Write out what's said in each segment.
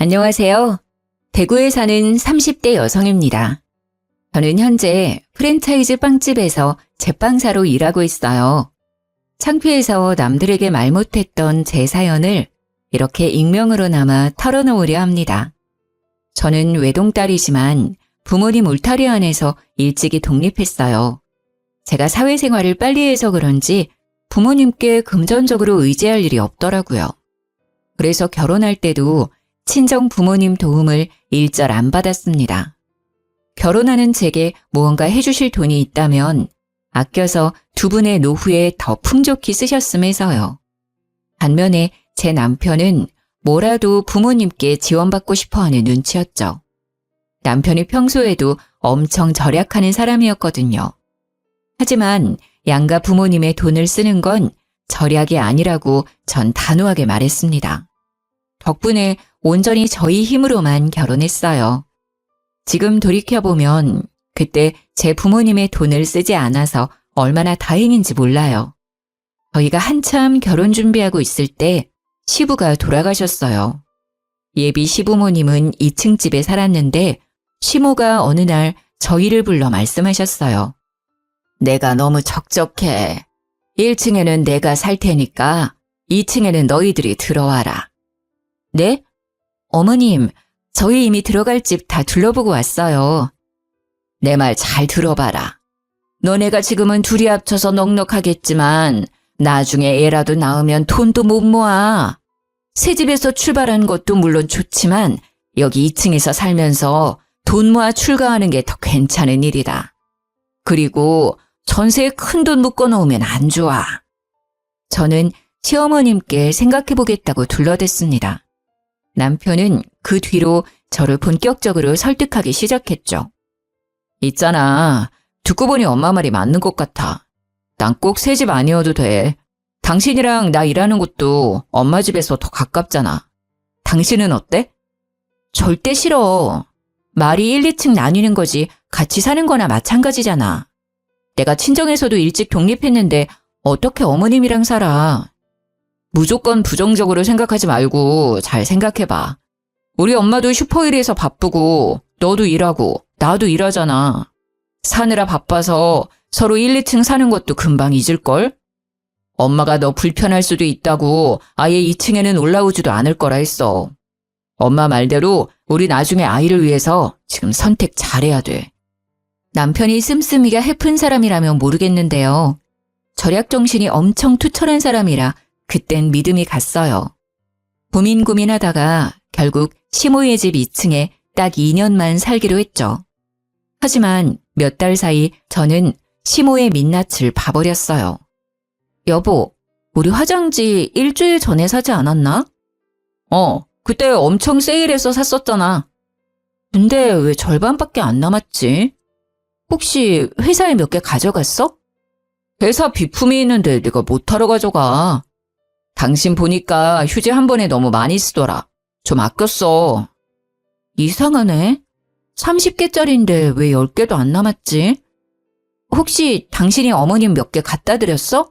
안녕하세요. 대구에 사는 30대 여성입니다. 저는 현재 프랜차이즈 빵집에서 제빵사로 일하고 있어요. 창피해서 남들에게 말 못했던 제 사연을 이렇게 익명으로나마 털어놓으려 합니다. 저는 외동딸이지만 부모님 울타리 안에서 일찍이 독립했어요. 제가 사회생활을 빨리 해서 그런지 부모님께 금전적으로 의지할 일이 없더라고요. 그래서 결혼할 때도 친정 부모님 도움을 일절 안 받았습니다. 결혼하는 제게 무언가 해주실 돈이 있다면 아껴서 두 분의 노후에 더 풍족히 쓰셨음 해서요. 반면에 제 남편은 뭐라도 부모님께 지원받고 싶어하는 눈치였죠. 남편이 평소에도 엄청 절약하는 사람이었거든요. 하지만 양가 부모님의 돈을 쓰는 건 절약이 아니라고 전 단호하게 말했습니다. 덕분에 온전히 저희 힘으로만 결혼했어요. 지금 돌이켜보면 그때 제 부모님의 돈을 쓰지 않아서 얼마나 다행인지 몰라요. 저희가 한참 결혼 준비하고 있을 때 시부가 돌아가셨어요. 예비 시부모님은 2층 집에 살았는데 시모가 어느 날 저희를 불러 말씀하셨어요. 내가 너무 적적해. 1층에는 내가 살 테니까 2층에는 너희들이 들어와라. 네? 어머님, 저희 이미 들어갈 집 다 둘러보고 왔어요. 내 말 잘 들어봐라. 너네가 지금은 둘이 합쳐서 넉넉하겠지만 나중에 애라도 낳으면 돈도 못 모아. 새 집에서 출발한 것도 물론 좋지만 여기 2층에서 살면서 돈 모아 출가하는 게 더 괜찮은 일이다. 그리고 전세에 큰 돈 묶어놓으면 안 좋아. 저는 시어머님께 생각해보겠다고 둘러댔습니다. 남편은 그 뒤로 저를 본격적으로 설득하기 시작했죠. 있잖아. 듣고 보니 엄마 말이 맞는 것 같아. 난 꼭 새 집 아니어도 돼. 당신이랑 나 일하는 곳도 엄마 집에서 더 가깝잖아. 당신은 어때? 절대 싫어. 말이 1, 2층 나뉘는 거지 같이 사는 거나 마찬가지잖아. 내가 친정에서도 일찍 독립했는데 어떻게 어머님이랑 살아. 무조건 부정적으로 생각하지 말고 잘 생각해봐. 우리 엄마도 슈퍼일에서 바쁘고 너도 일하고 나도 일하잖아. 사느라 바빠서 서로 1, 2층 사는 것도 금방 잊을걸? 엄마가 너 불편할 수도 있다고 아예 2층에는 올라오지도 않을 거라 했어. 엄마 말대로 우리 나중에 아이를 위해서 지금 선택 잘해야 돼. 남편이 씀씀이가 해픈 사람이라면 모르겠는데요. 절약 정신이 엄청 투철한 사람이라 그땐 믿음이 갔어요. 고민하다가 결국 시모의 집 2층에 딱 2년만 살기로 했죠. 하지만 몇 달 사이 저는 시모의 민낯을 봐버렸어요. 여보, 우리 화장지 일주일 전에 사지 않았나? 그때 엄청 세일해서 샀었잖아. 근데 왜 절반밖에 안 남았지? 혹시 회사에 몇 개 가져갔어? 회사 비품이 있는데 내가 못하러 가져가. 당신 보니까 휴지 한 번에 너무 많이 쓰더라. 좀 아껴 써. 이상하네. 30개짜리인데 왜 10개도 안 남았지? 혹시 당신이 어머님 몇 개 갖다 드렸어?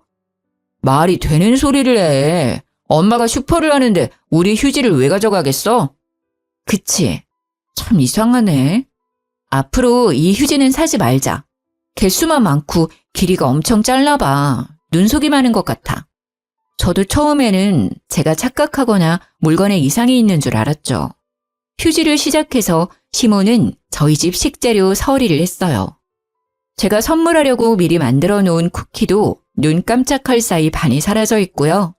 말이 되는 소리를 해. 엄마가 슈퍼를 하는데 우리 휴지를 왜 가져가겠어? 그치. 참 이상하네. 앞으로 이 휴지는 사지 말자. 개수만 많고 길이가 엄청 짧나 봐. 눈속이 많은 것 같아. 저도 처음에는 제가 착각하거나 물건에 이상이 있는 줄 알았죠. 휴지를 시작해서 시모는 저희 집 식재료 서리를 했어요. 제가 선물하려고 미리 만들어 놓은 쿠키도 눈 깜짝할 사이 반이 사라져 있고요.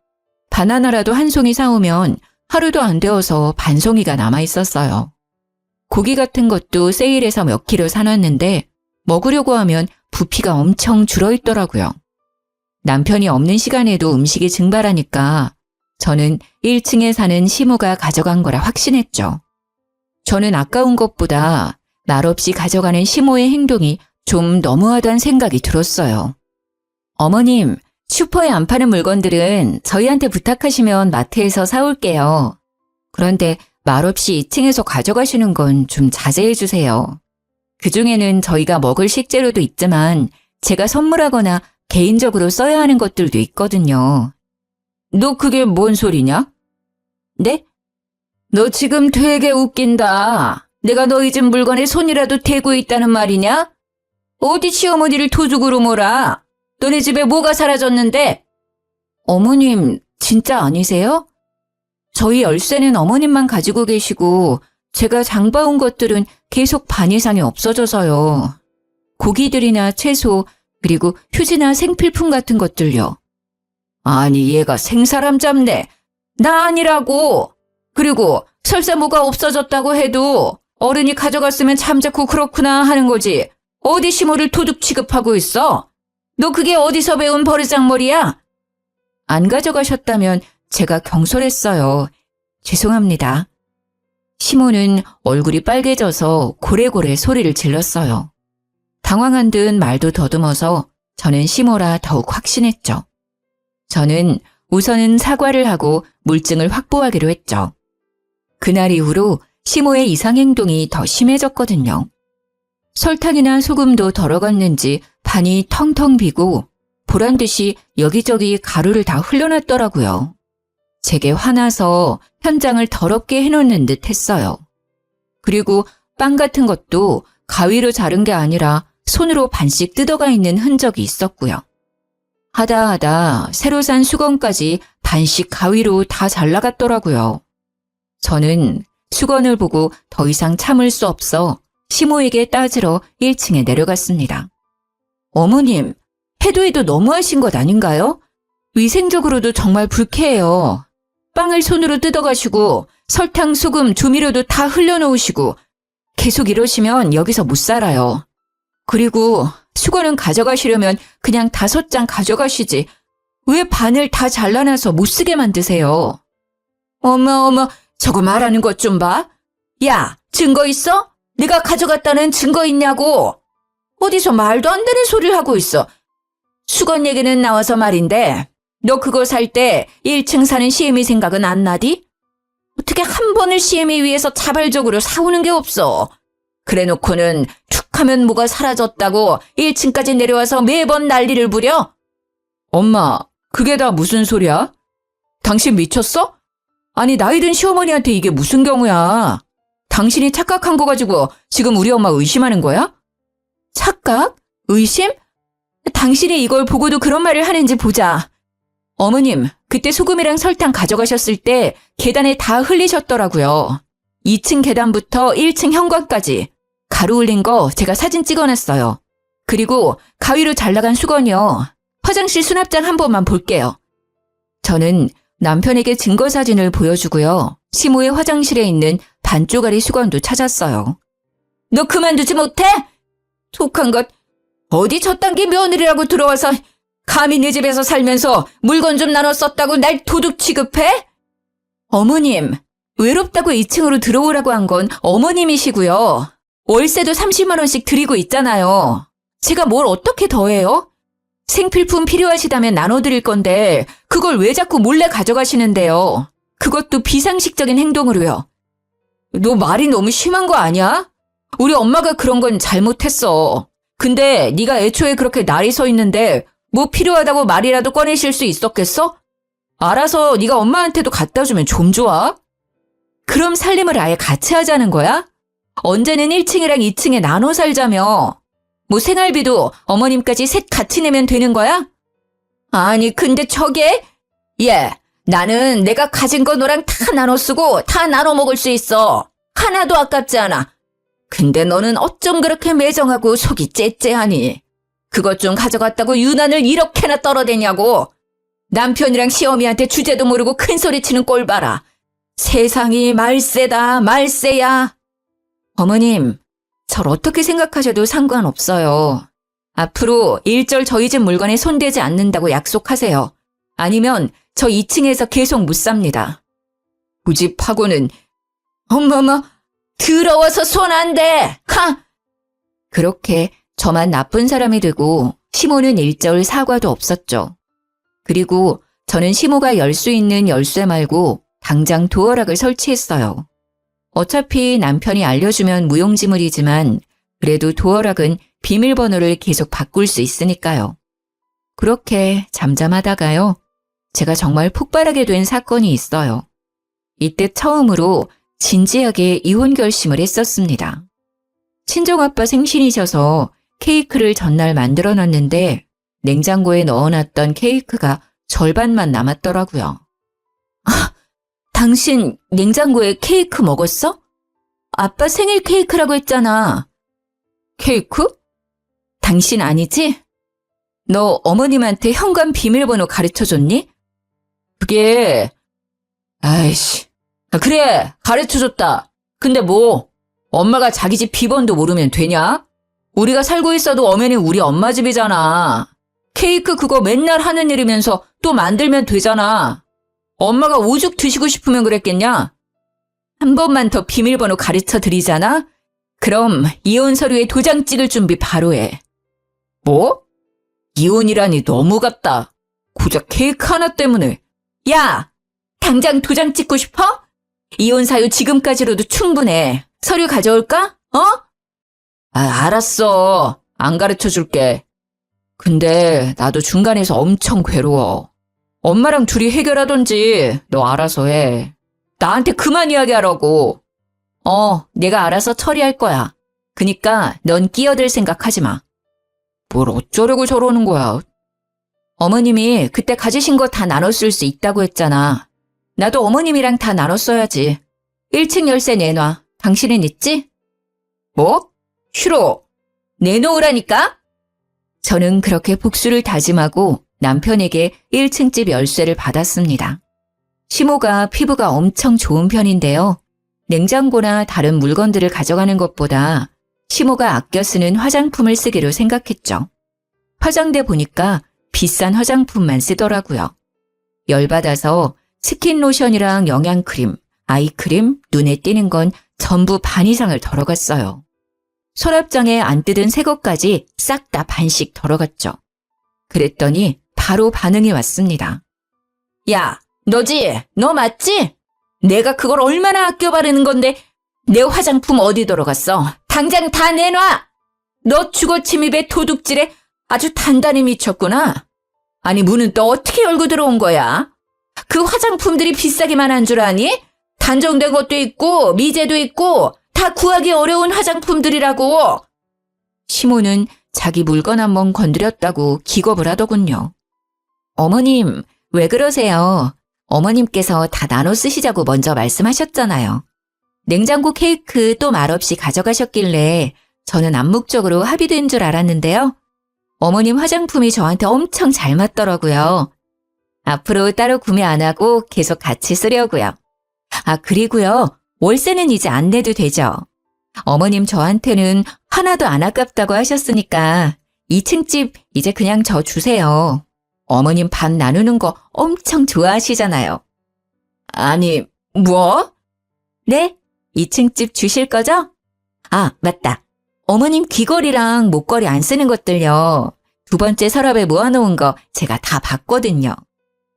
바나나라도 한 송이 사오면 하루도 안 되어서 반 송이가 남아 있었어요. 고기 같은 것도 세일해서 몇 킬로 사놨는데 먹으려고 하면 부피가 엄청 줄어있더라고요. 남편이 없는 시간에도 음식이 증발하니까 저는 1층에 사는 시모가 가져간 거라 확신했죠. 저는 아까운 것보다 말없이 가져가는 시모의 행동이 좀 너무하다는 생각이 들었어요. 어머님, 슈퍼에 안 파는 물건들은 저희한테 부탁하시면 마트에서 사올게요. 그런데 말없이 2층에서 가져가시는 건 좀 자제해 주세요. 그중에는 저희가 먹을 식재료도 있지만 제가 선물하거나 개인적으로 써야 하는 것들도 있거든요. 너 그게 뭔 소리냐? 네? 너 지금 되게 웃긴다. 내가 너희 집 물건에 손이라도 대고 있다는 말이냐? 어디 시어머니를 도둑으로 몰아? 너네 집에 뭐가 사라졌는데? 어머님, 진짜 아니세요? 저희 열쇠는 어머님만 가지고 계시고 제가 장봐온 것들은 계속 반 이상이 없어져서요. 고기들이나 채소, 그리고 휴지나 생필품 같은 것들요. 아니, 얘가 생사람 잡네. 나 아니라고. 그리고 설사 뭐가 없어졌다고 해도 어른이 가져갔으면 잠자코 그렇구나 하는 거지. 어디 시모를 도둑 취급하고 있어? 너 그게 어디서 배운 버르장머리야? 안 가져가셨다면 제가 경솔했어요. 죄송합니다. 시모는 얼굴이 빨개져서 고래고래 소리를 질렀어요. 당황한 듯 말도 더듬어서 저는 시모라 더욱 확신했죠. 저는 우선은 사과를 하고 물증을 확보하기로 했죠. 그날 이후로 시모의 이상행동이 더 심해졌거든요. 설탕이나 소금도 덜어갔는지 반이 텅텅 비고 보란듯이 여기저기 가루를 다 흘려놨더라고요. 제게 화나서 현장을 더럽게 해놓는 듯 했어요. 그리고 빵 같은 것도 가위로 자른 게 아니라 손으로 반씩 뜯어가 있는 흔적이 있었고요. 하다 새로 산 수건까지 반씩 가위로 다 잘라갔더라고요. 저는 수건을 보고 더 이상 참을 수 없어 시모에게 따지러 1층에 내려갔습니다. 어머님, 해도 너무하신 것 아닌가요? 위생적으로도 정말 불쾌해요. 빵을 손으로 뜯어가시고 설탕, 소금, 조미료도 다 흘려놓으시고 계속 이러시면 여기서 못 살아요. 그리고 수건은 가져가시려면 그냥 5장 가져가시지. 왜 반을 다 잘라놔서 못 쓰게 만드세요? 어머, 저거 말하는 것 좀 봐. 야, 증거 있어? 내가 가져갔다는 증거 있냐고. 어디서 말도 안 되는 소리를 하고 있어. 수건 얘기는 나와서 말인데 너 그거 살 때 1층 사는 시애미 생각은 안 나디? 어떻게 한 번을 시애미 위해서 자발적으로 사오는 게 없어. 그래놓고는 툭 하면 뭐가 사라졌다고 1층까지 내려와서 매번 난리를 부려? 엄마, 그게 다 무슨 소리야? 당신 미쳤어? 아니, 나이 든 시어머니한테 이게 무슨 경우야? 당신이 착각한 거 가지고 지금 우리 엄마 의심하는 거야? 착각? 의심? 당신이 이걸 보고도 그런 말을 하는지 보자. 어머님, 그때 소금이랑 설탕 가져가셨을 때 계단에 다 흘리셨더라고요. 2층 계단부터 1층 현관까지. 가루 흘린 거 제가 사진 찍어놨어요. 그리고 가위로 잘라간 수건이요. 화장실 수납장 한 번만 볼게요. 저는 남편에게 증거 사진을 보여주고요. 시모의 화장실에 있는 반쪽짜리 수건도 찾았어요. 너 그만두지 못해? 독한 것. 어디 저딴 게 며느리라고 들어와서 감히 내 집에서 살면서 물건 좀 나눠 썼다고 날 도둑 취급해? 어머님, 외롭다고 2층으로 들어오라고 한 건 어머님이시고요. 월세도 30만 원씩 드리고 있잖아요. 제가 뭘 어떻게 더해요? 생필품 필요하시다면 나눠드릴 건데 그걸 왜 자꾸 몰래 가져가시는데요? 그것도 비상식적인 행동으로요. 너 말이 너무 심한 거 아니야? 우리 엄마가 그런 건 잘못했어. 근데 네가 애초에 그렇게 날이 서 있는데 뭐 필요하다고 말이라도 꺼내실 수 있었겠어? 알아서 네가 엄마한테도 갖다 주면 좀 좋아? 그럼 살림을 아예 같이 하자는 거야? 언제는 1층이랑 2층에 나눠 살자며. 뭐 생활비도 어머님까지 셋 같이 내면 되는 거야? 아니 근데 저게? 나는 내가 가진 거 너랑 다 나눠 쓰고 다 나눠 먹을 수 있어. 하나도 아깝지 않아. 근데 너는 어쩜 그렇게 매정하고 속이 째째하니? 그것 좀 가져갔다고 유난을 이렇게나 떨어대냐고. 남편이랑 시어미한테 주제도 모르고 큰 소리 치는 꼴 봐라. 세상이 말세다 말세야. 어머님, 절 어떻게 생각하셔도 상관없어요. 앞으로 일절 저희 집 물건에 손대지 않는다고 약속하세요. 아니면 저 2층에서 계속 못 삽니다. 고집하고는 어머머, 더러워서 손 안 대. 하! 그렇게 저만 나쁜 사람이 되고 시모는 일절 사과도 없었죠. 그리고 저는 시모가 열 수 있는 열쇠 말고 당장 도어락을 설치했어요. 어차피 남편이 알려주면 무용지물이지만 그래도 도어락은 비밀번호를 계속 바꿀 수 있으니까요. 그렇게 잠잠하다가요. 제가 정말 폭발하게 된 사건이 있어요. 이때 처음으로 진지하게 이혼 결심을 했었습니다. 친정아빠 생신이셔서 케이크를 전날 만들어놨는데 냉장고에 넣어놨던 케이크가 절반만 남았더라고요. 아, 당신 냉장고에 케이크 먹었어? 아빠 생일 케이크라고 했잖아. 케이크? 당신 아니지? 너 어머님한테 현관 비밀번호 가르쳐줬니? 그게... 아이씨. 그래, 가르쳐줬다. 근데 뭐, 엄마가 자기 집 비번도 모르면 되냐? 우리가 살고 있어도 엄연히 우리 엄마 집이잖아. 케이크 그거 맨날 하는 일이면서 또 만들면 되잖아. 엄마가 오죽 드시고 싶으면 그랬겠냐? 한 번만 더 비밀번호 가르쳐 드리잖아? 그럼 이혼 서류에 도장 찍을 준비 바로 해. 뭐? 이혼이라니 너무 같다. 고작 케이크 하나 때문에. 야! 당장 도장 찍고 싶어? 이혼 사유 지금까지로도 충분해. 서류 가져올까? 어? 알았어. 안 가르쳐 줄게. 근데 나도 중간에서 엄청 괴로워. 엄마랑 둘이 해결하던지 너 알아서 해. 나한테 그만 이야기하라고. 내가 알아서 처리할 거야. 그니까 넌 끼어들 생각하지 마. 뭘 어쩌려고 저러는 거야. 어머님이 그때 가지신 거 다 나눴을 수 있다고 했잖아. 나도 어머님이랑 다 나눴어야지. 1층 열쇠 내놔. 당신은 있지? 뭐? 싫어. 내놓으라니까? 저는 그렇게 복수를 다짐하고 남편에게 1층 집 열쇠를 받았습니다. 시모가 피부가 엄청 좋은 편인데요. 냉장고나 다른 물건들을 가져가는 것보다 시모가 아껴 쓰는 화장품을 쓰기로 생각했죠. 화장대 보니까 비싼 화장품만 쓰더라고요. 열받아서 스킨 로션이랑 영양크림, 아이크림, 눈에 띄는 건 전부 반 이상을 덜어갔어요. 서랍장에 안 뜯은 새 것까지 싹 다 반씩 덜어갔죠. 그랬더니 바로 반응이 왔습니다. 야, 너지? 너 맞지? 내가 그걸 얼마나 아껴 바르는 건데 내 화장품 어디 들어갔어? 당장 다 내놔! 너 주거 침입에 도둑질에 아주 단단히 미쳤구나. 아니 문은 또 어떻게 열고 들어온 거야? 그 화장품들이 비싸기만 한 줄 아니? 단정된 것도 있고 미제도 있고 다 구하기 어려운 화장품들이라고. 시모는 자기 물건 한번 건드렸다고 기겁을 하더군요. 어머님, 왜 그러세요? 어머님께서 다 나눠 쓰시자고 먼저 말씀하셨잖아요. 냉장고 케이크 또 말없이 가져가셨길래 저는 암묵적으로 합의된 줄 알았는데요. 어머님 화장품이 저한테 엄청 잘 맞더라고요. 앞으로 따로 구매 안 하고 계속 같이 쓰려고요. 그리고요. 월세는 이제 안 내도 되죠. 어머님 저한테는 하나도 안 아깝다고 하셨으니까 2층 집 이제 그냥 저 주세요. 어머님 반 나누는 거 엄청 좋아하시잖아요. 아니, 뭐? 네? 2층 집 주실 거죠? 맞다. 어머님 귀걸이랑 목걸이 안 쓰는 것들요. 두 번째 서랍에 모아놓은 거 제가 다 봤거든요.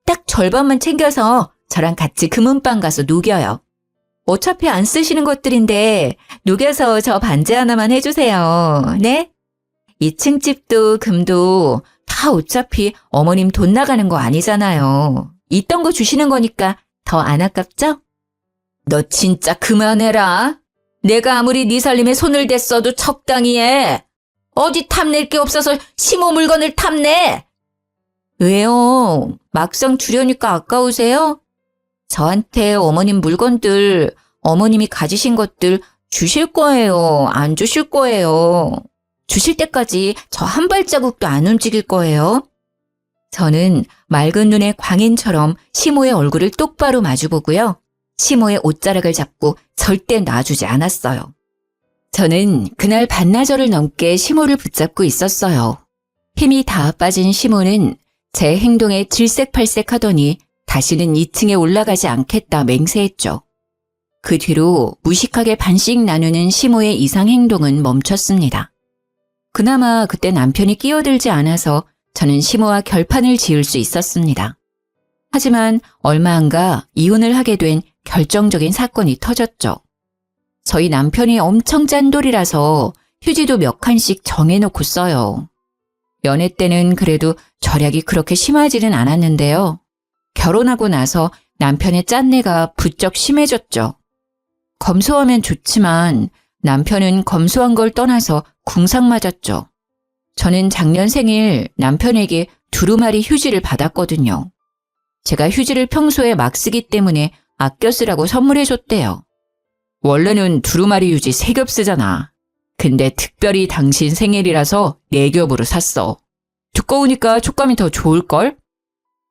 딱 절반만 챙겨서 저랑 같이 금은방 가서 녹여요. 어차피 안 쓰시는 것들인데 녹여서 저 반지 하나만 해주세요. 네? 2층 집도 금도 다 어차피 어머님 돈 나가는 거 아니잖아요. 있던 거 주시는 거니까 더 안 아깝죠? 너 진짜 그만해라. 내가 아무리 네 살림에 손을 댔어도 적당히 해. 어디 탐낼 게 없어서 시모 물건을 탐내. 왜요? 막상 주려니까 아까우세요? 저한테 어머님 물건들, 어머님이 가지신 것들 주실 거예요? 안 주실 거예요? 주실 때까지 저 한 발자국도 안 움직일 거예요? 저는 맑은 눈의 광인처럼 시모의 얼굴을 똑바로 마주보고요. 시모의 옷자락을 잡고 절대 놔주지 않았어요. 저는 그날 반나절을 넘게 시모를 붙잡고 있었어요. 힘이 다 빠진 시모는 제 행동에 질색팔색하더니 다시는 2층에 올라가지 않겠다 맹세했죠. 그 뒤로 무식하게 반씩 나누는 시모의 이상 행동은 멈췄습니다. 그나마 그때 남편이 끼어들지 않아서 저는 시모와 결판을 지을 수 있었습니다. 하지만 얼마 안 가 이혼을 하게 된 결정적인 사건이 터졌죠. 저희 남편이 엄청 짠돌이라서 휴지도 몇 칸씩 정해놓고 써요. 연애 때는 그래도 절약이 그렇게 심하지는 않았는데요. 결혼하고 나서 남편의 짠내가 부쩍 심해졌죠. 검소하면 좋지만 남편은 검소한 걸 떠나서 궁상 맞았죠. 저는 작년 생일 남편에게 두루마리 휴지를 받았거든요. 제가 휴지를 평소에 막 쓰기 때문에 아껴 쓰라고 선물해줬대요. 원래는 두루마리 휴지 3겹 쓰잖아. 근데 특별히 당신 생일이라서 4겹으로 샀어. 두꺼우니까 촉감이 더 좋을걸?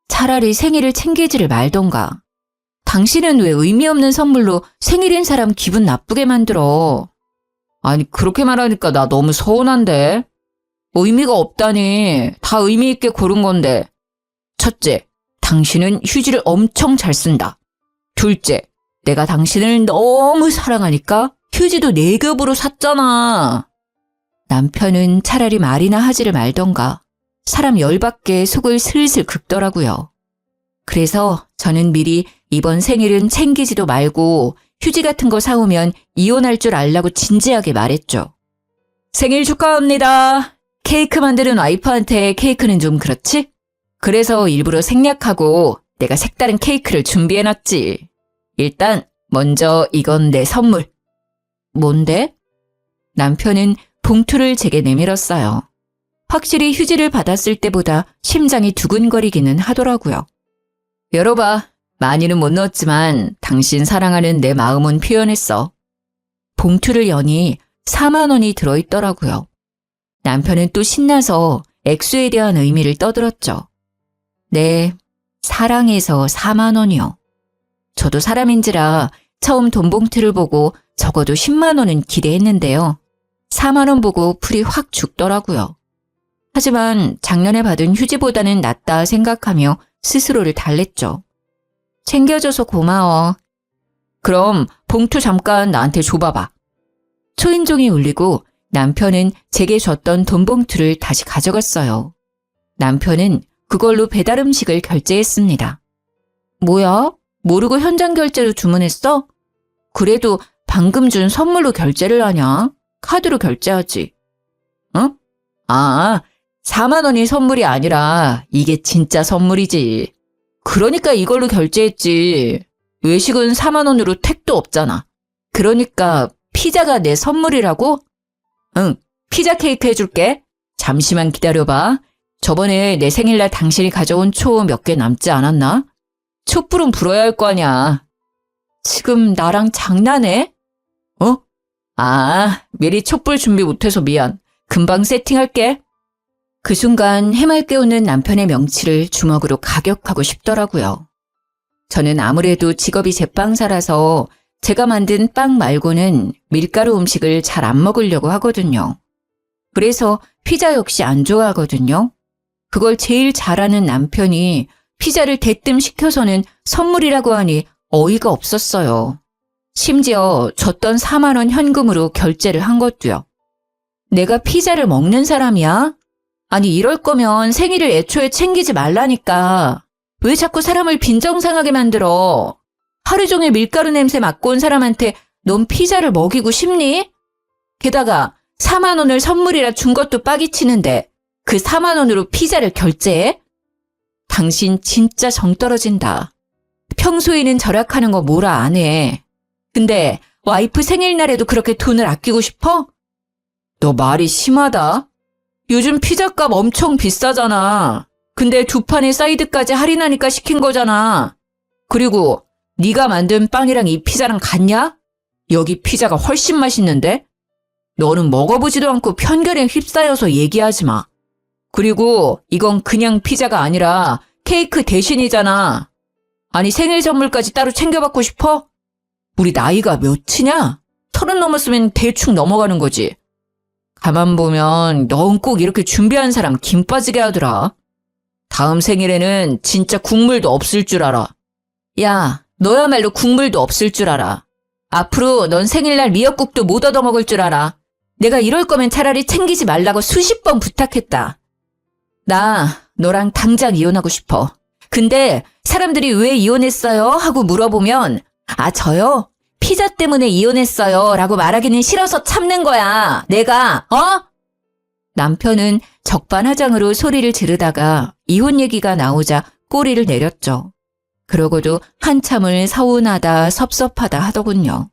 차라리 생일을 챙기지를 말던가. 당신은 왜 의미 없는 선물로 생일인 사람 기분 나쁘게 만들어? 아니, 그렇게 말하니까 나 너무 서운한데. 의미가 없다니. 다 의미 있게 고른 건데. 첫째, 당신은 휴지를 엄청 잘 쓴다. 둘째, 내가 당신을 너무 사랑하니까 휴지도 4겹으로 샀잖아. 남편은 차라리 말이나 하지를 말던가. 사람 열받게 속을 슬슬 긁더라고요. 그래서 저는 미리 이번 생일은 챙기지도 말고 휴지 같은 거 사오면 이혼할 줄 알라고 진지하게 말했죠. 생일 축하합니다. 케이크 만드는 와이프한테 케이크는 좀 그렇지? 그래서 일부러 생략하고 내가 색다른 케이크를 준비해놨지. 일단 먼저 이건 내 선물. 뭔데? 남편은 봉투를 제게 내밀었어요. 확실히 휴지를 받았을 때보다 심장이 두근거리기는 하더라고요. 열어봐. 많이는 못 넣었지만 당신 사랑하는 내 마음은 표현했어. 봉투를 여니 4만 원이 들어있더라고요. 남편은 또 신나서 액수에 대한 의미를 떠들었죠. 네, 사랑해서 4만 원이요. 저도 사람인지라 처음 돈 봉투를 보고 적어도 10만 원은 기대했는데요. 4만 원 보고 풀이 확 죽더라고요. 하지만 작년에 받은 휴지보다는 낫다 생각하며 스스로를 달랬죠. 챙겨줘서 고마워. 그럼 봉투 잠깐 나한테 줘봐봐. 초인종이 울리고 남편은 제게 줬던 돈 봉투를 다시 가져갔어요. 남편은 그걸로 배달 음식을 결제했습니다. 뭐야? 모르고 현장 결제로 주문했어? 그래도 방금 준 선물로 결제를 하냐? 카드로 결제하지. 응? 아, 4만 원이 선물이 아니라 이게 진짜 선물이지. 그러니까 이걸로 결제했지. 외식은 4만 원으로 택도 없잖아. 그러니까 피자가 내 선물이라고? 응, 피자 케이크 해줄게. 잠시만 기다려봐. 저번에 내 생일날 당신이 가져온 초 몇 개 남지 않았나? 촛불은 불어야 할 거 아냐. 지금 나랑 장난해? 어? 아, 미리 촛불 준비 못해서 미안. 금방 세팅할게. 그 순간 해맑게 웃는 남편의 명치를 주먹으로 가격하고 싶더라고요. 저는 아무래도 직업이 제빵사라서 제가 만든 빵 말고는 밀가루 음식을 잘 안 먹으려고 하거든요. 그래서 피자 역시 안 좋아하거든요. 그걸 제일 잘하는 남편이 피자를 대뜸 시켜서는 선물이라고 하니 어이가 없었어요. 심지어 줬던 4만 원 현금으로 결제를 한 것도요. 내가 피자를 먹는 사람이야? 아니 이럴 거면 생일을 애초에 챙기지 말라니까. 왜 자꾸 사람을 빈정상하게 만들어? 하루 종일 밀가루 냄새 맡고 온 사람한테 넌 피자를 먹이고 싶니? 게다가 4만 원을 선물이라 준 것도 빠기 치는데 그 4만 원으로 피자를 결제해? 당신 진짜 정 떨어진다. 평소에는 절약하는 거 뭐라 안 해. 근데 와이프 생일날에도 그렇게 돈을 아끼고 싶어? 너 말이 심하다. 요즘 피자값 엄청 비싸잖아. 근데 2판의 사이드까지 할인하니까 시킨 거잖아. 그리고 네가 만든 빵이랑 이 피자랑 같냐? 여기 피자가 훨씬 맛있는데? 너는 먹어보지도 않고 편견에 휩싸여서 얘기하지 마. 그리고 이건 그냥 피자가 아니라 케이크 대신이잖아. 아니 생일 선물까지 따로 챙겨받고 싶어? 우리 나이가 몇이냐? 30 넘었으면 대충 넘어가는 거지. 가만 보면 넌 꼭 이렇게 준비한 사람 김 빠지게 하더라. 다음 생일에는 진짜 국물도 없을 줄 알아. 야, 너야말로 국물도 없을 줄 알아. 앞으로 넌 생일날 미역국도 못 얻어먹을 줄 알아. 내가 이럴 거면 차라리 챙기지 말라고 수십 번 부탁했다. 나 너랑 당장 이혼하고 싶어. 근데 사람들이 왜 이혼했어요? 하고 물어보면 아 저요? 피자 때문에 이혼했어요 라고 말하기는 싫어서 참는 거야. 내가 남편은 적반하장으로 소리를 지르다가 이혼 얘기가 나오자 꼬리를 내렸죠. 그러고도 한참을 서운하다 섭섭하다 하더군요.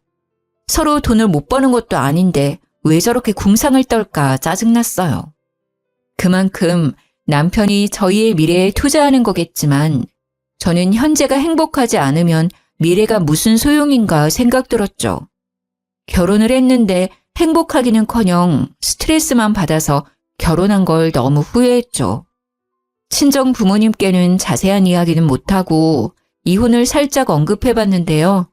서로 돈을 못 버는 것도 아닌데 왜 저렇게 궁상을 떨까 짜증났어요. 그만큼 남편이 저희의 미래에 투자하는 거겠지만 저는 현재가 행복하지 않으면 미래가 무슨 소용인가 생각 들었죠. 결혼을 했는데 행복하기는커녕 스트레스만 받아서 결혼한 걸 너무 후회했죠. 친정 부모님께는 자세한 이야기는 못하고 이혼을 살짝 언급해봤는데요.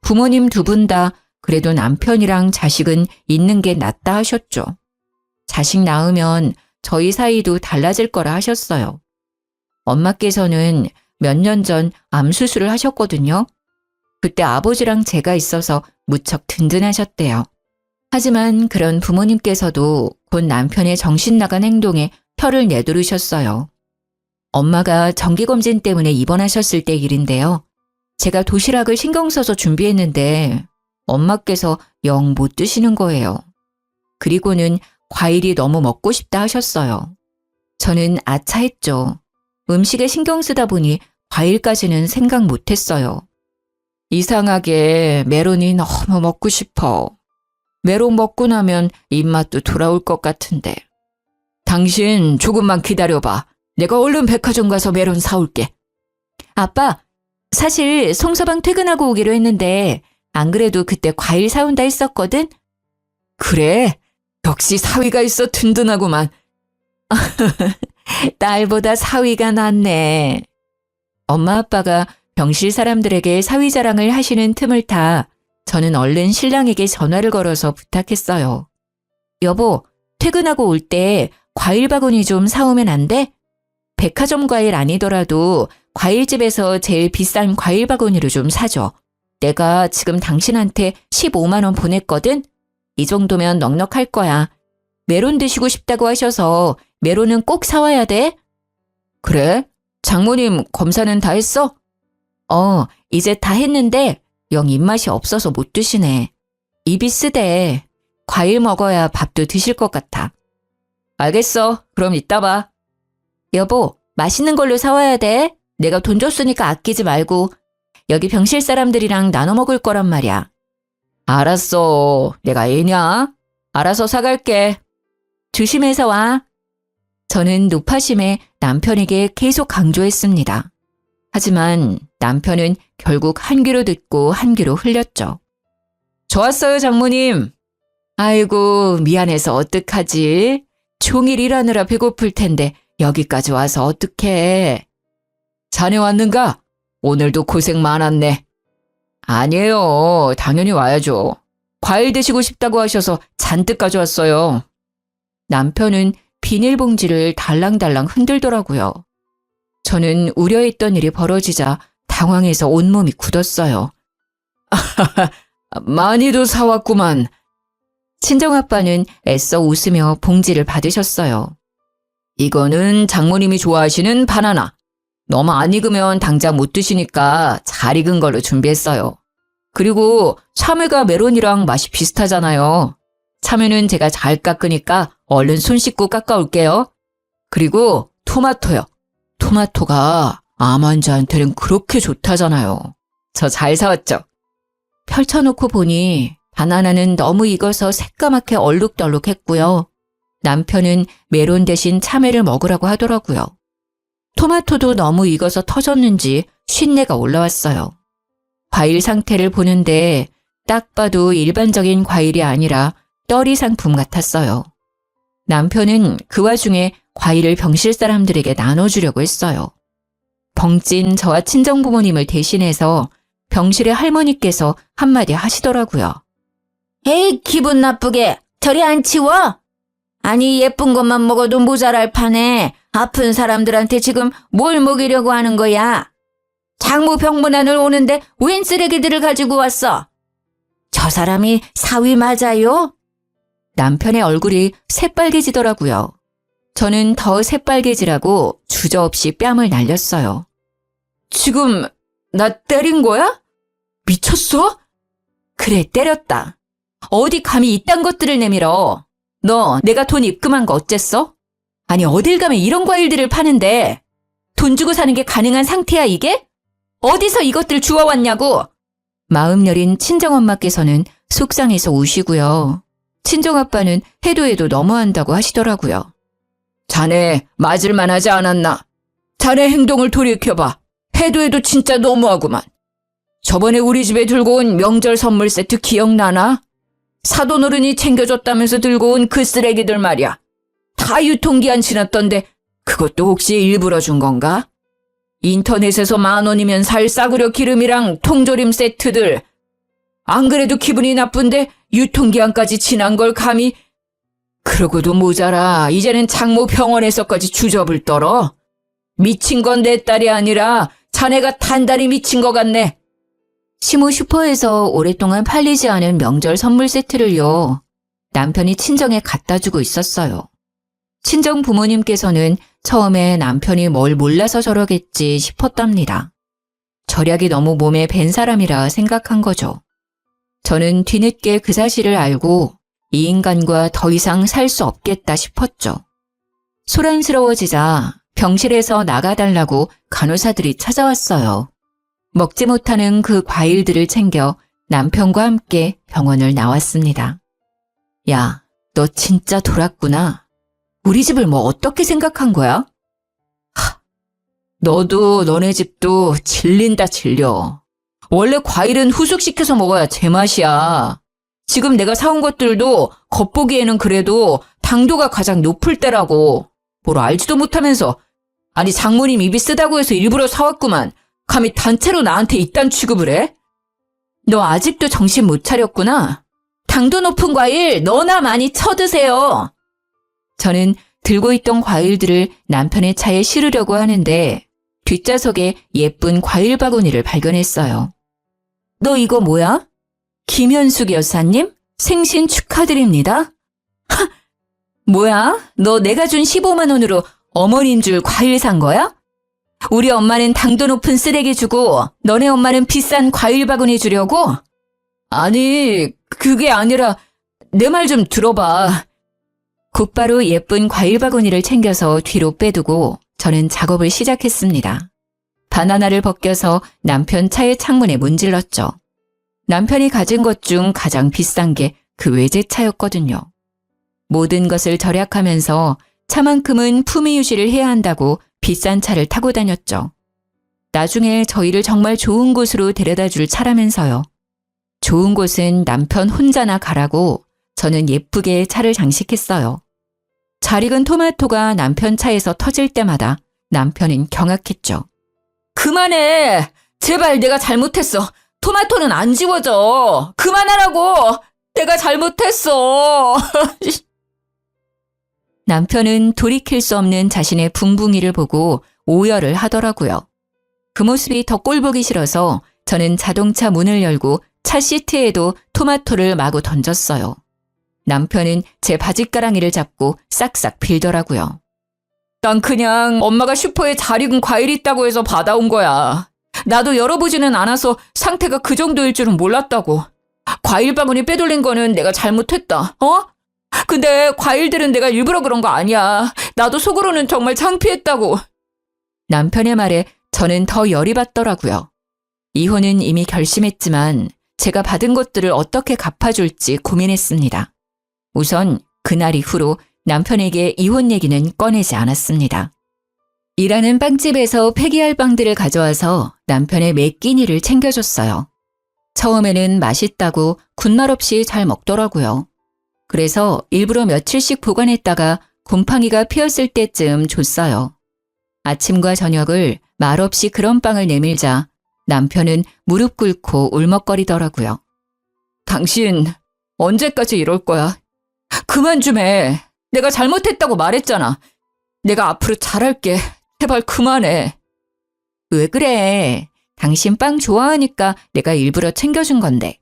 부모님 두 분 다 그래도 남편이랑 자식은 있는 게 낫다 하셨죠. 자식 낳으면 저희 사이도 달라질 거라 하셨어요. 엄마께서는 몇 년 전 암 수술을 하셨거든요. 그때 아버지랑 제가 있어서 무척 든든하셨대요. 하지만 그런 부모님께서도 곧 남편의 정신 나간 행동에 혀를 내두르셨어요. 엄마가 정기검진 때문에 입원하셨을 때 일인데요. 제가 도시락을 신경 써서 준비했는데 엄마께서 영 못 드시는 거예요. 그리고는 과일이 너무 먹고 싶다 하셨어요. 저는 아차했죠. 음식에 신경 쓰다 보니 과일까지는 생각 못 했어요. 이상하게 메론이 너무 먹고 싶어. 메론 먹고 나면 입맛도 돌아올 것 같은데. 당신 조금만 기다려봐. 내가 얼른 백화점 가서 메론 사올게. 아빠, 사실 송서방 퇴근하고 오기로 했는데 안 그래도 그때 과일 사온다 했었거든? 그래? 역시 사위가 있어 든든하구만. 딸보다 사위가 낫네. 엄마 아빠가 병실 사람들에게 사위 자랑을 하시는 틈을 타 저는 얼른 신랑에게 전화를 걸어서 부탁했어요. 여보, 퇴근하고 올 때 과일 바구니 좀 사오면 안 돼? 백화점 과일 아니더라도 과일집에서 제일 비싼 과일 바구니로 좀 사줘. 내가 지금 당신한테 15만 원 보냈거든? 이 정도면 넉넉할 거야. 메론 드시고 싶다고 하셔서 메론은 꼭 사와야 돼. 그래? 장모님 검사는 다 했어? 이제 다 했는데 영 입맛이 없어서 못 드시네. 입이 쓰대. 과일 먹어야 밥도 드실 것 같아. 알겠어. 그럼 이따 봐. 여보, 맛있는 걸로 사와야 돼. 내가 돈 줬으니까 아끼지 말고. 여기 병실 사람들이랑 나눠 먹을 거란 말이야. 알았어. 내가 애냐? 알아서 사갈게. 조심해서 와. 저는 노파심에 남편에게 계속 강조했습니다. 하지만 남편은 결국 한 귀로 듣고 한 귀로 흘렸죠. 좋았어요, 장모님. 아이고, 미안해서 어떡하지? 종일 일하느라 배고플 텐데 여기까지 와서 어떡해. 자네 왔는가? 오늘도 고생 많았네. 아니에요. 당연히 와야죠. 과일 드시고 싶다고 하셔서 잔뜩 가져왔어요. 남편은 비닐봉지를 달랑달랑 흔들더라고요. 저는 우려했던 일이 벌어지자 당황해서 온몸이 굳었어요. 많이도 사왔구만. 친정아빠는 애써 웃으며 봉지를 받으셨어요. 이거는 장모님이 좋아하시는 바나나. 너무 안 익으면 당장 못 드시니까 잘 익은 걸로 준비했어요. 그리고 참외가 메론이랑 맛이 비슷하잖아요. 참외는 제가 잘 깎으니까 얼른 손 씻고 깎아올게요. 그리고 토마토요. 토마토가 암 환자한테는 그렇게 좋다잖아요. 저 잘 사왔죠? 펼쳐놓고 보니 바나나는 너무 익어서 새까맣게 얼룩덜룩했고요. 남편은 메론 대신 참외를 먹으라고 하더라고요. 토마토도 너무 익어서 터졌는지 쉰내가 올라왔어요. 과일 상태를 보는데 딱 봐도 일반적인 과일이 아니라 떨이 상품 같았어요. 남편은 그 와중에 과일을 병실 사람들에게 나눠주려고 했어요. 벙찐 저와 친정부모님을 대신해서 병실의 할머니께서 한마디 하시더라고요. 에이, 기분 나쁘게 저리 안 치워? 아니, 예쁜 것만 먹어도 모자랄 판에 아픈 사람들한테 지금 뭘 먹이려고 하는 거야? 장모 병문안을 오는데 웬 쓰레기들을 가지고 왔어? 저 사람이 사위 맞아요? 남편의 얼굴이 새빨개지더라고요. 저는 더 새빨개지라고 주저없이 뺨을 날렸어요. 지금 나 때린 거야? 미쳤어? 그래, 때렸다. 어디 감히 이딴 것들을 내밀어. 너 내가 돈 입금한 거 어쨌어? 아니, 어딜 가면 이런 과일들을 파는데 돈 주고 사는 게 가능한 상태야, 이게? 어디서 이것들 주워왔냐고? 마음 여린 친정엄마께서는 속상해서 우시고요. 친정아빠는 해도 너무한다고 하시더라고요. 자네 맞을만 하지 않았나? 자네 행동을 돌이켜봐. 해도 진짜 너무하구만. 저번에 우리 집에 들고 온 명절 선물 세트 기억나나? 사돈어른이 챙겨줬다면서 들고 온 그 쓰레기들 말이야. 다 유통기한 지났던데 그것도 혹시 일부러 준 건가? 인터넷에서 10,000원이면 살 싸구려 기름이랑 통조림 세트들. 안 그래도 기분이 나쁜데 유통기한까지 지난 걸 감히. 그러고도 모자라 이제는 장모 병원에서까지 주접을 떨어. 미친 건 내 딸이 아니라 자네가 단단히 미친 것 같네. 시모 슈퍼에서 오랫동안 팔리지 않은 명절 선물 세트를요. 남편이 친정에 갖다 주고 있었어요. 친정 부모님께서는 처음에 남편이 뭘 몰라서 저러겠지 싶었답니다. 절약이 너무 몸에 밴 사람이라 생각한 거죠. 저는 뒤늦게 그 사실을 알고 이 인간과 더 이상 살 수 없겠다 싶었죠. 소란스러워지자 병실에서 나가달라고 간호사들이 찾아왔어요. 먹지 못하는 그 과일들을 챙겨 남편과 함께 병원을 나왔습니다. 야, 너 진짜 돌았구나. 우리 집을 뭐 어떻게 생각한 거야? 너도 너네 집도 질린다 질려. 원래 과일은 후숙시켜서 먹어야 제맛이야. 지금 내가 사온 것들도 겉보기에는 그래도 당도가 가장 높을 때라고. 뭘 알지도 못하면서. 아니 장모님 입이 쓰다고 해서 일부러 사왔구만. 감히 단체로 나한테 이딴 취급을 해? 너 아직도 정신 못 차렸구나. 당도 높은 과일 너나 많이 쳐드세요. 저는 들고 있던 과일들을 남편의 차에 실으려고 하는데 뒷좌석에 예쁜 과일 바구니를 발견했어요. 너 이거 뭐야? 김현숙 여사님? 생신 축하드립니다. 하! 뭐야? 너 내가 준 15만 원으로 어머님 줄 과일 산 거야? 우리 엄마는 당도 높은 쓰레기 주고 너네 엄마는 비싼 과일 바구니 주려고? 아니, 그게 아니라 내 말 좀 들어봐. 곧바로 예쁜 과일 바구니를 챙겨서 뒤로 빼두고 저는 작업을 시작했습니다. 바나나를 벗겨서 남편 차의 창문에 문질렀죠. 남편이 가진 것 중 가장 비싼 게 그 외제차였거든요. 모든 것을 절약하면서 차만큼은 품위 유지를 해야 한다고 비싼 차를 타고 다녔죠. 나중에 저희를 정말 좋은 곳으로 데려다 줄 차라면서요. 좋은 곳은 남편 혼자나 가라고 저는 예쁘게 차를 장식했어요. 잘 익은 토마토가 남편 차에서 터질 때마다 남편은 경악했죠. 그만해! 제발 내가 잘못했어. 토마토는 안 지워져. 그만하라고! 내가 잘못했어. 남편은 돌이킬 수 없는 자신의 붕붕이를 보고 오열을 하더라고요. 그 모습이 더 꼴보기 싫어서 저는 자동차 문을 열고 차 시트에도 토마토를 마구 던졌어요. 남편은 제 바짓가랑이를 잡고 싹싹 빌더라고요. 난 그냥 엄마가 슈퍼에 잘 익은 과일이 있다고 해서 받아온 거야. 나도 열어보지는 않아서 상태가 그 정도일 줄은 몰랐다고. 과일 바구니 빼돌린 거는 내가 잘못했다. 근데 과일들은 내가 일부러 그런 거 아니야. 나도 속으로는 정말 창피했다고. 남편의 말에 저는 더 열이 받더라고요. 이혼은 이미 결심했지만 제가 받은 것들을 어떻게 갚아줄지 고민했습니다. 우선 그날 이후로 남편에게 이혼 얘기는 꺼내지 않았습니다. 일하는 빵집에서 폐기할 빵들을 가져와서 남편의 매 끼니를 챙겨줬어요. 처음에는 맛있다고 군말 없이 잘 먹더라고요. 그래서 일부러 며칠씩 보관했다가 곰팡이가 피었을 때쯤 줬어요. 아침과 저녁을 말없이 그런 빵을 내밀자 남편은 무릎 꿇고 울먹거리더라고요. 당신 언제까지 이럴 거야? 그만 좀 해. 내가 잘못했다고 말했잖아. 내가 앞으로 잘할게. 제발 그만해. 왜 그래? 당신 빵 좋아하니까 내가 일부러 챙겨준 건데.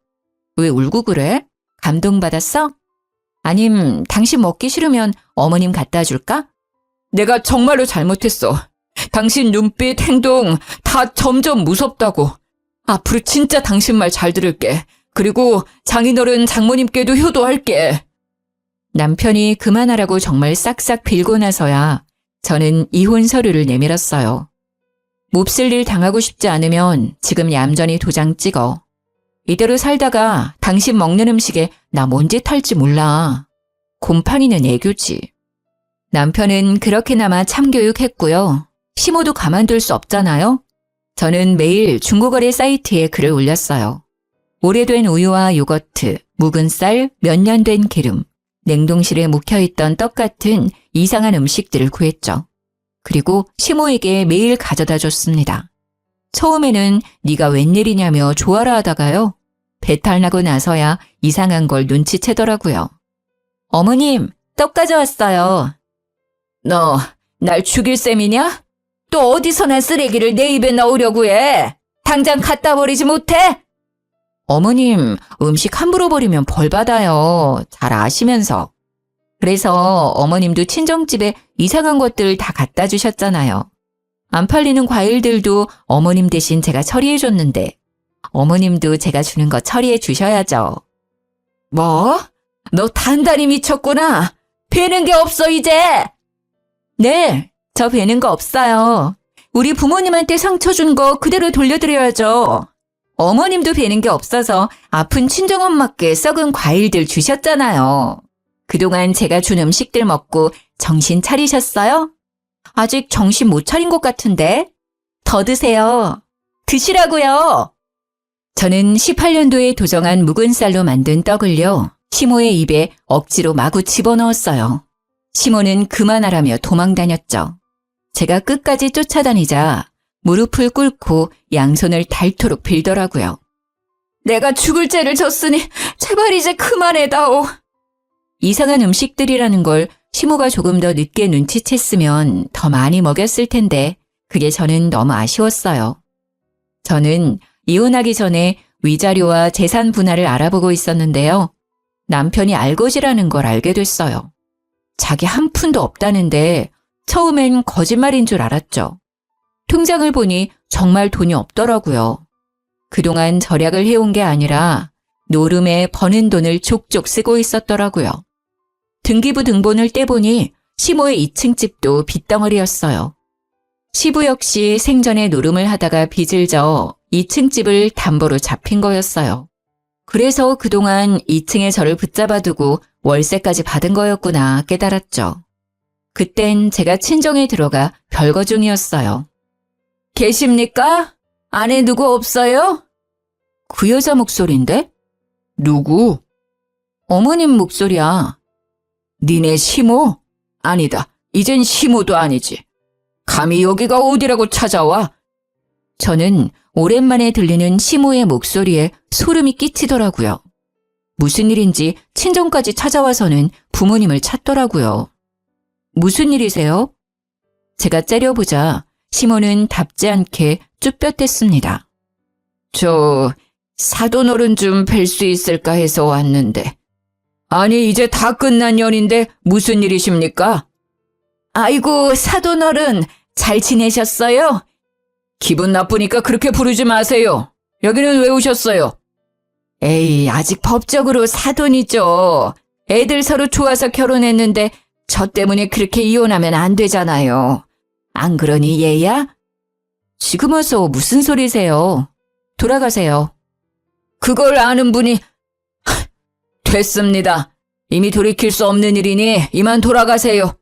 왜 울고 그래? 감동받았어? 아님 당신 먹기 싫으면 어머님 갖다 줄까? 내가 정말로 잘못했어. 당신 눈빛, 행동 다 점점 무섭다고. 앞으로 진짜 당신 말 잘 들을게. 그리고 장인어른 장모님께도 효도할게. 남편이 그만하라고 정말 싹싹 빌고 나서야 저는 이혼 서류를 내밀었어요. 몹쓸 일 당하고 싶지 않으면 지금 얌전히 도장 찍어. 이대로 살다가 당신 먹는 음식에 나 뭔 짓 할지 몰라. 곰팡이는 애교지. 남편은 그렇게나마 참교육했고요. 시모도 가만둘 수 없잖아요. 저는 매일 중고거래 사이트에 글을 올렸어요. 오래된 우유와 요거트, 묵은 쌀, 몇 년 된 기름, 냉동실에 묵혀있던 떡 같은 이상한 음식들을 구했죠. 그리고 시모에게 매일 가져다 줬습니다. 처음에는 네가 웬일이냐며 좋아라 하다가요. 배탈 나고 나서야 이상한 걸 눈치채더라고요. 어머님, 떡 가져왔어요. 너 날 죽일 셈이냐? 또 어디서나 쓰레기를 내 입에 넣으려고 해? 당장 갖다 버리지 못해? 어머님, 음식 함부로 버리면 벌 받아요. 잘 아시면서. 그래서 어머님도 친정집에 이상한 것들 다 갖다 주셨잖아요. 안 팔리는 과일들도 어머님 대신 제가 처리해 줬는데 어머님도 제가 주는 거 처리해 주셔야죠. 뭐? 너 단단히 미쳤구나. 배는 게 없어 이제. 네, 저 배는 거 없어요. 우리 부모님한테 상처 준 거 그대로 돌려드려야죠. 어머님도 배는 게 없어서 아픈 친정엄마께 썩은 과일들 주셨잖아요. 그동안 제가 준 음식들 먹고 정신 차리셨어요? 아직 정신 못 차린 것 같은데? 더 드세요. 드시라고요. 저는 18년도에 도정한 묵은 쌀로 만든 떡을요. 시모의 입에 억지로 마구 집어넣었어요. 시모는 그만하라며 도망다녔죠. 제가 끝까지 쫓아다니자 무릎을 꿇고 양손을 닳도록 빌더라고요. 내가 죽을 죄를 졌으니 제발 이제 그만해다오. 이상한 음식들이라는 걸 시모가 조금 더 늦게 눈치챘으면 더 많이 먹였을 텐데 그게 저는 너무 아쉬웠어요. 저는 이혼하기 전에 위자료와 재산 분할을 알아보고 있었는데요. 남편이 알것이라는 걸 알게 됐어요. 자기 한 푼도 없다는데 처음엔 거짓말인 줄 알았죠. 통장을 보니 정말 돈이 없더라고요. 그동안 절약을 해온 게 아니라 노름에 버는 돈을 족족 쓰고 있었더라고요. 등기부 등본을 떼보니 시모의 2층 집도 빚덩어리였어요. 시부 역시 생전에 노름을 하다가 빚을 져 2층 집을 담보로 잡힌 거였어요. 그래서 그동안 2층에 저를 붙잡아두고 월세까지 받은 거였구나 깨달았죠. 그땐 제가 친정에 들어가 별거 중이었어요. 계십니까? 안에 누구 없어요? 그 여자 목소리인데? 누구? 어머님 목소리야. 니네 시모? 아니다. 이젠 시모도 아니지. 감히 여기가 어디라고 찾아와? 저는 오랜만에 들리는 시모의 목소리에 소름이 끼치더라고요. 무슨 일인지 친정까지 찾아와서는 부모님을 찾더라고요. 무슨 일이세요? 제가 째려보자 시모는 답지 않게 쭈뼛댔습니다. 저 사돈어른 좀 뵐 수 있을까 해서 왔는데. 아니 이제 다 끝난 연인데 무슨 일이십니까? 아이고 사돈어른 잘 지내셨어요? 기분 나쁘니까 그렇게 부르지 마세요. 여기는 왜 오셨어요? 에이 아직 법적으로 사돈이죠. 애들 서로 좋아서 결혼했는데 저 때문에 그렇게 이혼하면 안 되잖아요. 안 그러니 얘야? 지금 와서 무슨 소리세요? 돌아가세요. 그걸 아는 분이... 됐습니다. 이미 돌이킬 수 없는 일이니 이만 돌아가세요.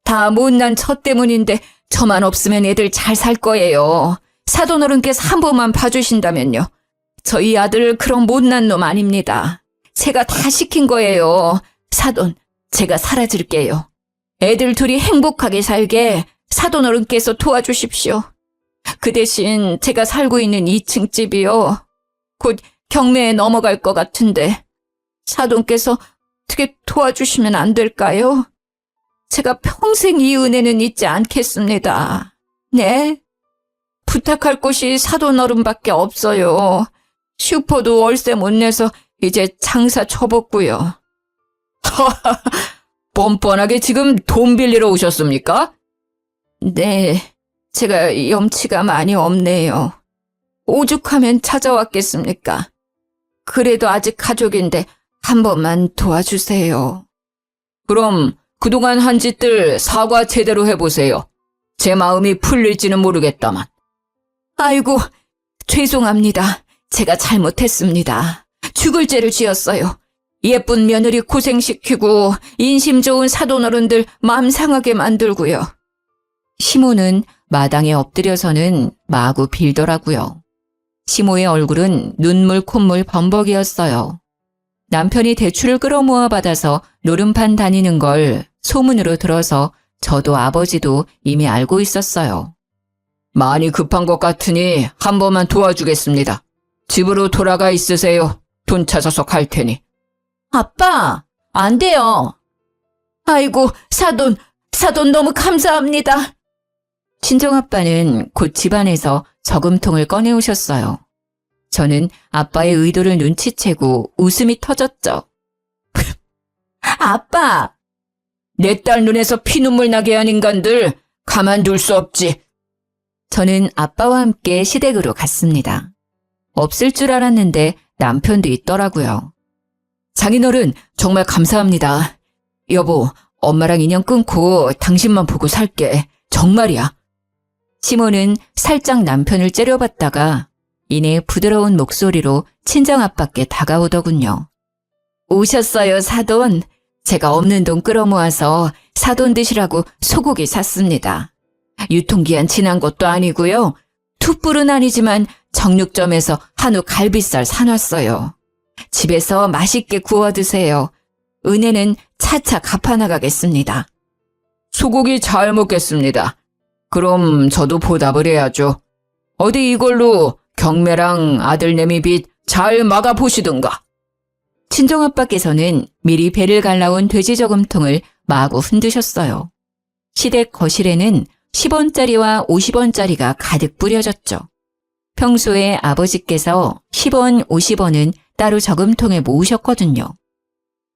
다 못난 처 때문인데 저만 없으면 애들 잘 살 거예요. 사돈어른께서 한 번만 봐주신다면요. 저희 아들 그런 못난 놈 아닙니다. 제가 다 시킨 거예요. 사돈, 제가 사라질게요. 애들 둘이 행복하게 살게 사돈어른께서 도와주십시오. 그 대신 제가 살고 있는 2층 집이요. 곧 경매에 넘어갈 것 같은데 사돈께서 어떻게 도와주시면 안 될까요? 제가 평생 이 은혜는 잊지 않겠습니다. 네? 부탁할 곳이 사돈어른밖에 없어요. 슈퍼도 월세 못 내서 이제 장사 접었고요. 뻔뻔하게 지금 돈 빌리러 오셨습니까? 네, 제가 염치가 많이 없네요. 오죽하면 찾아왔겠습니까? 그래도 아직 가족인데 한 번만 도와주세요. 그럼 그동안 한 짓들 사과 제대로 해보세요. 제 마음이 풀릴지는 모르겠다만. 아이고, 죄송합니다. 제가 잘못했습니다. 죽을 죄를 지었어요. 예쁜 며느리 고생시키고 인심 좋은 사돈어른들 마음 상하게 만들고요. 시모는 마당에 엎드려서는 마구 빌더라고요. 시모의 얼굴은 눈물 콧물 범벅이었어요. 남편이 대출을 끌어모아 받아서 노름판 다니는 걸 소문으로 들어서 저도 아버지도 이미 알고 있었어요. 많이 급한 것 같으니 한 번만 도와주겠습니다. 집으로 돌아가 있으세요. 돈 찾아서 갈 테니. 아빠, 안 돼요. 아이고, 사돈 너무 감사합니다. 친정아빠는 곧 집안에서 저금통을 꺼내오셨어요. 저는 아빠의 의도를 눈치채고 웃음이 터졌죠. 아빠, 내 딸 눈에서 피눈물 나게 한 인간들 가만둘 수 없지. 저는 아빠와 함께 시댁으로 갔습니다. 없을 줄 알았는데 남편도 있더라고요. 장인어른 정말 감사합니다. 여보, 엄마랑 인연 끊고 당신만 보고 살게. 정말이야. 시모는 살짝 남편을 째려봤다가 이내 부드러운 목소리로 친정아빠께 다가오더군요. 오셨어요, 사돈. 제가 없는 돈 끌어모아서 사돈 드시라고 소고기 샀습니다. 유통기한 지난 것도 아니고요. 툭불은 아니지만 정육점에서 한우 갈비살 사놨어요. 집에서 맛있게 구워 드세요. 은혜는 차차 갚아나가겠습니다. 소고기 잘 먹겠습니다. 그럼 저도 보답을 해야죠. 어디 이걸로 경매랑 아들내미 빚 잘 막아보시든가. 친정아빠께서는 미리 배를 갈라온 돼지 저금통을 마구 흔드셨어요. 시댁 거실에는 10원짜리와 50원짜리가 가득 뿌려졌죠. 평소에 아버지께서 10원, 50원은 따로 저금통에 모으셨거든요.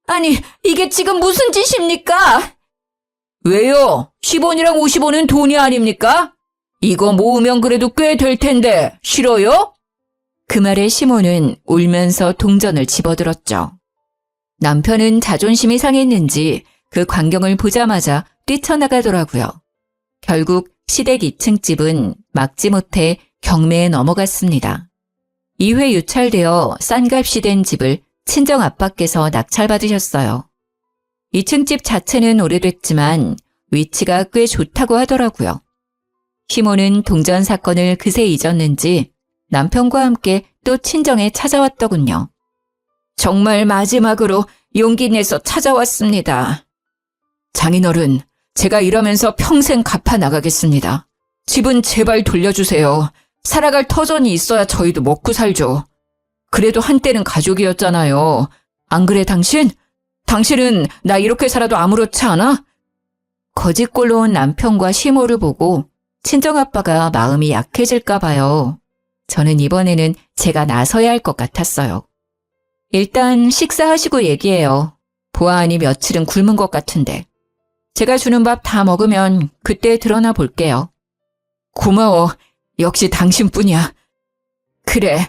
아니, 이게 지금 무슨 짓입니까? 왜요? 10원이랑 50원은 돈이 아닙니까? 이거 모으면 그래도 꽤 될 텐데 싫어요? 그 말에 시모는 울면서 동전을 집어들었죠. 남편은 자존심이 상했는지 그 광경을 보자마자 뛰쳐나가더라고요. 결국 시댁 2층 집은 막지 못해 경매에 넘어갔습니다. 2회 유찰되어 싼 값이 된 집을 친정아빠께서 낙찰받으셨어요. 2층 집 자체는 오래됐지만 위치가 꽤 좋다고 하더라고요. 시모는 동전 사건을 그새 잊었는지 남편과 함께 또 친정에 찾아왔더군요. 정말 마지막으로 용기 내서 찾아왔습니다. 장인어른, 제가 일하면서 평생 갚아 나가겠습니다. 집은 제발 돌려주세요. 살아갈 터전이 있어야 저희도 먹고 살죠. 그래도 한때는 가족이었잖아요. 안 그래 당신? 당신은 나 이렇게 살아도 아무렇지 않아? 거짓골로 온 남편과 시모를 보고 친정아빠가 마음이 약해질까 봐요. 저는 이번에는 제가 나서야 할 것 같았어요. 일단 식사하시고 얘기해요. 보아하니 며칠은 굶은 것 같은데. 제가 주는 밥 다 먹으면 그때 드러나 볼게요. 고마워. 역시 당신뿐이야. 그래,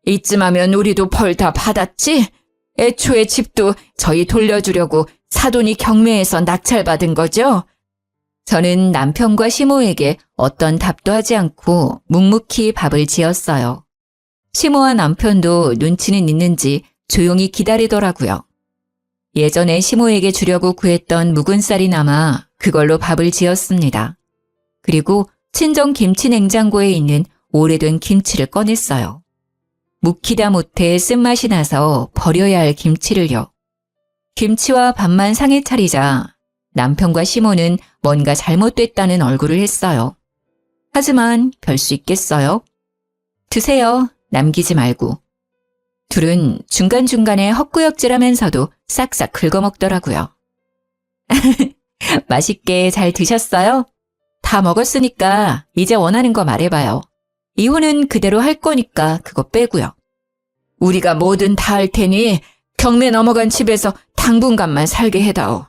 이쯤 하면 우리도 벌 다 받았지? 애초에 집도 저희 돌려주려고 사돈이 경매에서 낙찰받은 거죠? 저는 남편과 시모에게 어떤 답도 하지 않고 묵묵히 밥을 지었어요. 시모와 남편도 눈치는 있는지 조용히 기다리더라고요. 예전에 시모에게 주려고 구했던 묵은 쌀이 남아 그걸로 밥을 지었습니다. 그리고 친정 김치 냉장고에 있는 오래된 김치를 꺼냈어요. 묵히다 못해 쓴맛이 나서 버려야 할 김치를요. 김치와 밥만 상에 차리자 남편과 시모는 뭔가 잘못됐다는 얼굴을 했어요. 하지만 별 수 있겠어요? 드세요. 남기지 말고. 둘은 중간중간에 헛구역질하면서도 싹싹 긁어먹더라고요. 맛있게 잘 드셨어요? 다 먹었으니까 이제 원하는 거 말해봐요. 이혼은 그대로 할 거니까 그거 빼고요. 우리가 뭐든 다 할 테니 경매 넘어간 집에서 당분간만 살게 해다오.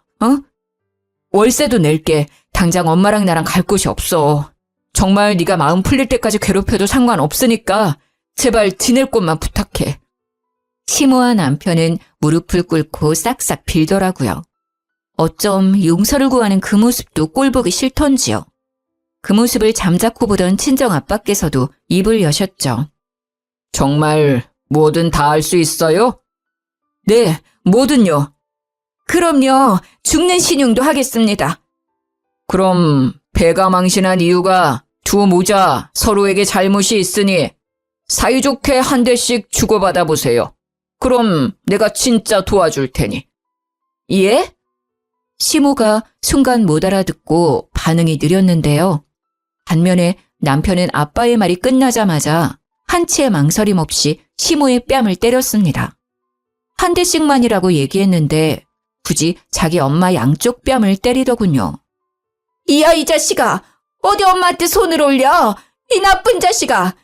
월세도 낼게. 당장 엄마랑 나랑 갈 곳이 없어. 정말 네가 마음 풀릴 때까지 괴롭혀도 상관없으니까 제발 지낼 곳만 부탁해. 시모와 남편은 무릎을 꿇고 싹싹 빌더라고요. 어쩜 용서를 구하는 그 모습도 꼴보기 싫던지요. 그 모습을 잠자코 보던 친정아빠께서도 입을 여셨죠. 정말 뭐든 다 할 수 있어요? 네, 뭐든요. 그럼요, 죽는 신용도 하겠습니다. 그럼 배가 망신한 이유가 두 모자 서로에게 잘못이 있으니 사이좋게 한 대씩 주고받아 보세요. 그럼 내가 진짜 도와줄 테니. 예? 시모가 순간 못 알아듣고 반응이 느렸는데요. 반면에 남편은 아빠의 말이 끝나자마자 한치의 망설임 없이 시모의 뺨을 때렸습니다. 한 대씩만이라고 얘기했는데 굳이 자기 엄마 양쪽 뺨을 때리더군요. 이야, 이 자식아! 어디 엄마한테 손을 올려! 이 나쁜 자식아!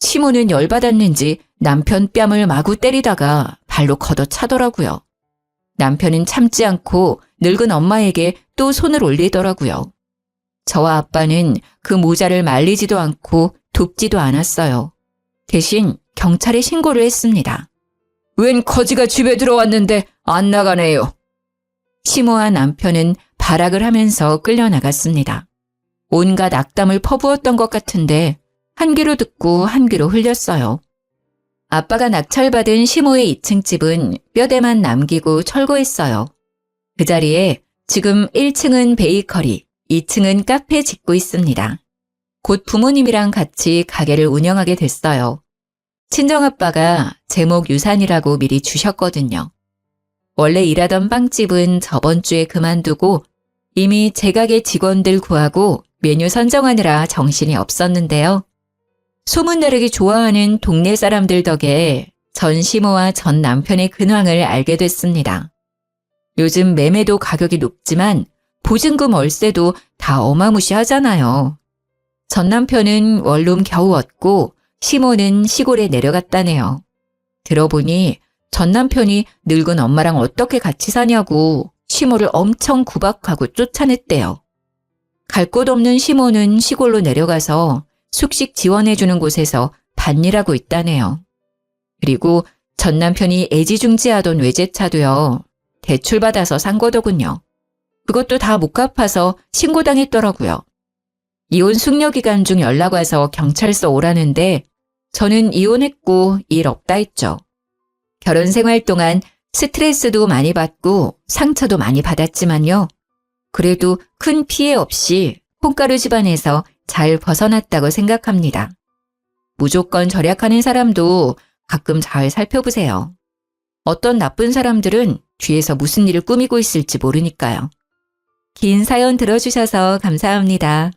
시모는 열받았는지 남편 뺨을 마구 때리다가 발로 걷어차더라고요. 남편은 참지 않고 늙은 엄마에게 또 손을 올리더라고요. 저와 아빠는 그 모자를 말리지도 않고 돕지도 않았어요. 대신 경찰에 신고를 했습니다. 웬 거지가 집에 들어왔는데 안 나가네요. 시모와 남편은 발악을 하면서 끌려나갔습니다. 온갖 악담을 퍼부었던 것 같은데 한 귀로 듣고 한 귀로 흘렸어요. 아빠가 낙찰받은 시모의 2층 집은 뼈대만 남기고 철거했어요. 그 자리에 지금 1층은 베이커리, 2층은 카페 짓고 있습니다. 곧 부모님이랑 같이 가게를 운영하게 됐어요. 친정아빠가 제목 유산이라고 미리 주셨거든요. 원래 일하던 빵집은 저번 주에 그만두고 이미 제 가게 직원들 구하고 메뉴 선정하느라 정신이 없었는데요. 소문나르기 좋아하는 동네 사람들 덕에 전 시모와 전 남편의 근황을 알게 됐습니다. 요즘 매매도 가격이 높지만 보증금 월세도 다 어마무시하잖아요. 전 남편은 원룸 겨우 얻고 시모는 시골에 내려갔다네요. 들어보니 전 남편이 늙은 엄마랑 어떻게 같이 사냐고 시모를 엄청 구박하고 쫓아냈대요. 갈 곳 없는 시모는 시골로 내려가서 숙식 지원해주는 곳에서 밭일하고 있다네요. 그리고 전 남편이 애지중지하던 외제차도요. 대출받아서 산 거더군요. 그것도 다 못 갚아서 신고당했더라고요. 이혼 숙려 기간 중 연락 와서 경찰서 오라는데 저는 이혼했고 일 없다 했죠. 결혼 생활 동안 스트레스도 많이 받고 상처도 많이 받았지만요. 그래도 큰 피해 없이 콩가루 집안에서 잘 벗어났다고 생각합니다. 무조건 절약하는 사람도 가끔 잘 살펴보세요. 어떤 나쁜 사람들은 뒤에서 무슨 일을 꾸미고 있을지 모르니까요. 긴 사연 들어주셔서 감사합니다.